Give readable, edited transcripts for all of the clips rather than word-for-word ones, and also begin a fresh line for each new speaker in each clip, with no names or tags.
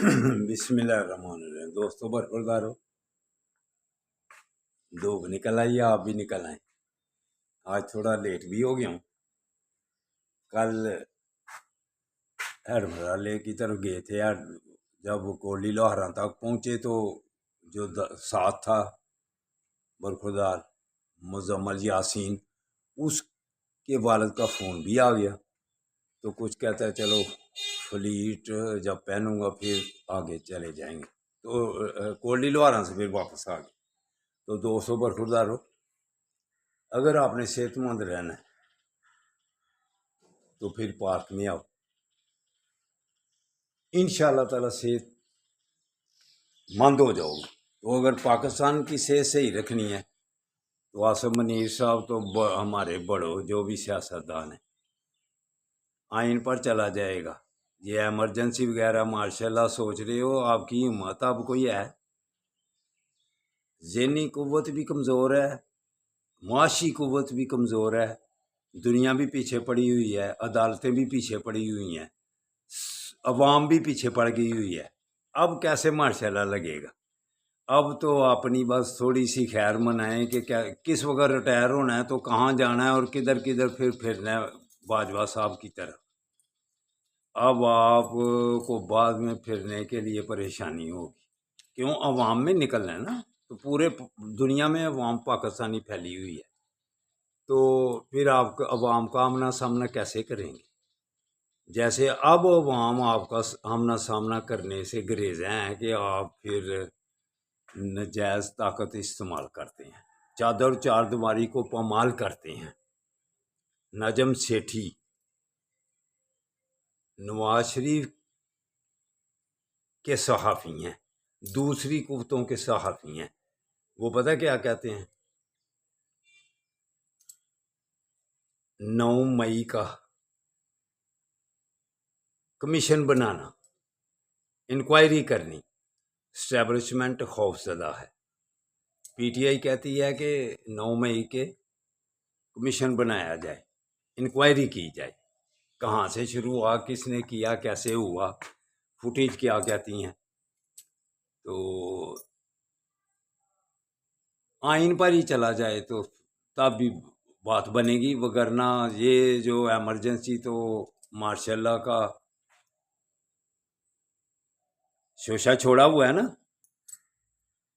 बिस्मिल्लाहिर्रहमानिर्रहीम। दोस्तों बरकरदार हो, धूप निकल आई, आप भी निकल आए। आज थोड़ा लेट भी हो गया हूँ। कल हेडमराले की तरफ गए थे यार। जब कोली लोहारा तक पहुँचे तो जो साथ था बरखुरदार मुजम्मल यासीन, उसके वालिद का फ़ोन भी आ गया। तो कुछ कहता है चलो फ्लीट जब पहनूंगा फिर आगे चले जाएंगे। तो कोली लोहारा से फिर वापस आ गए। तो 200 बरखुरदार हो, अगर आपने सेहतमंद रहना है तो फिर पार्क में आओ। इंशाअल्लाह ताला सेहतमंद हो जाओगे। तो अगर पाकिस्तान की सेहत सही रखनी है तो आसिफ मुनीर साहब तो हमारे बड़ो जो भी सियासतदान है, आइन पर चला जाएगा। ये एमरजेंसी वगैरह माशाल्लाह सोच रहे हो, आपकी हिम्मत अब कोई है। ज़हनी कुव्वत भी कमज़ोर है, माशी कुव्वत भी कमज़ोर है, दुनिया भी पीछे पड़ी हुई है, अदालतें भी पीछे पड़ी हुई हैं, अवाम भी पीछे पड़ गई हुई है। अब कैसे मार्शाल्लाह लगेगा? अब तो अपनी बस थोड़ी सी खैर मनाएं कि क्या किस वक्त रिटायर होना है, तो कहाँ जाना है और किधर किधर फिर फिरना है बाजवा साहब की तरह। अब आपको बाद में फिरने के लिए परेशानी होगी। क्यों? अवाम में निकलना है ना। तो पूरे दुनिया में अवाम पाकिस्तानी फैली हुई है, तो फिर आप अवाम का आमना सामना कैसे करेंगे? जैसे अब अवाम आपका आमना सामना करने से गुरेज हैं कि आप फिर नजायज़ ताकत इस्तेमाल करते हैं, चादर चार दीवारी को पामाल करते हैं। नजम सेठी नवाज शरीफ के सहाफ़ी हैं, दूसरी कुव्वतों के सहाफ़ी हैं। वो पता क्या कहते हैं? 9 मई का कमीशन बनाना, इंक्वायरी करनी, स्टैब्लिशमेंट खौफजदा है। पीटीआई कहती है कि 9 मई के कमीशन बनाया जाए, इंक्वायरी की जाए, कहाँ से शुरू हुआ, किसने किया, कैसे हुआ, फुटेज क्या कहती हैं। तो आइन पर ही चला जाए तो तब भी बात बनेगी, वगरना ये जो एमरजेंसी तो मार्शाल्लाह का शोशा छोड़ा हुआ है ना,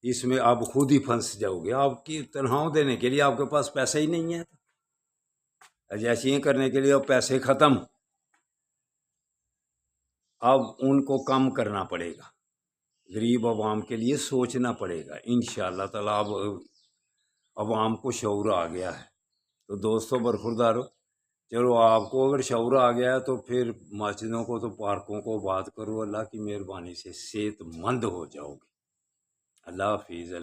इसमें आप खुद ही फंस जाओगे। आपकी तनख्वाह देने के लिए आपके पास पैसा ही नहीं है, एजेंसियाँ करने के लिए अब पैसे ख़त्म। अब उनको कम करना पड़ेगा, गरीब आवाम के लिए सोचना पड़ेगा। इंशाअल्लाह ताला अब आवाम को शऊर आ गया है। तो दोस्तों बरखुरदारो, चलो आपको अगर शऊर आ गया है तो फिर मस्जिदों को तो पार्कों को बात करो। अल्लाह की मेहरबानी से सेहतमंद हो जाओगे। अल्लाह हाफिज़।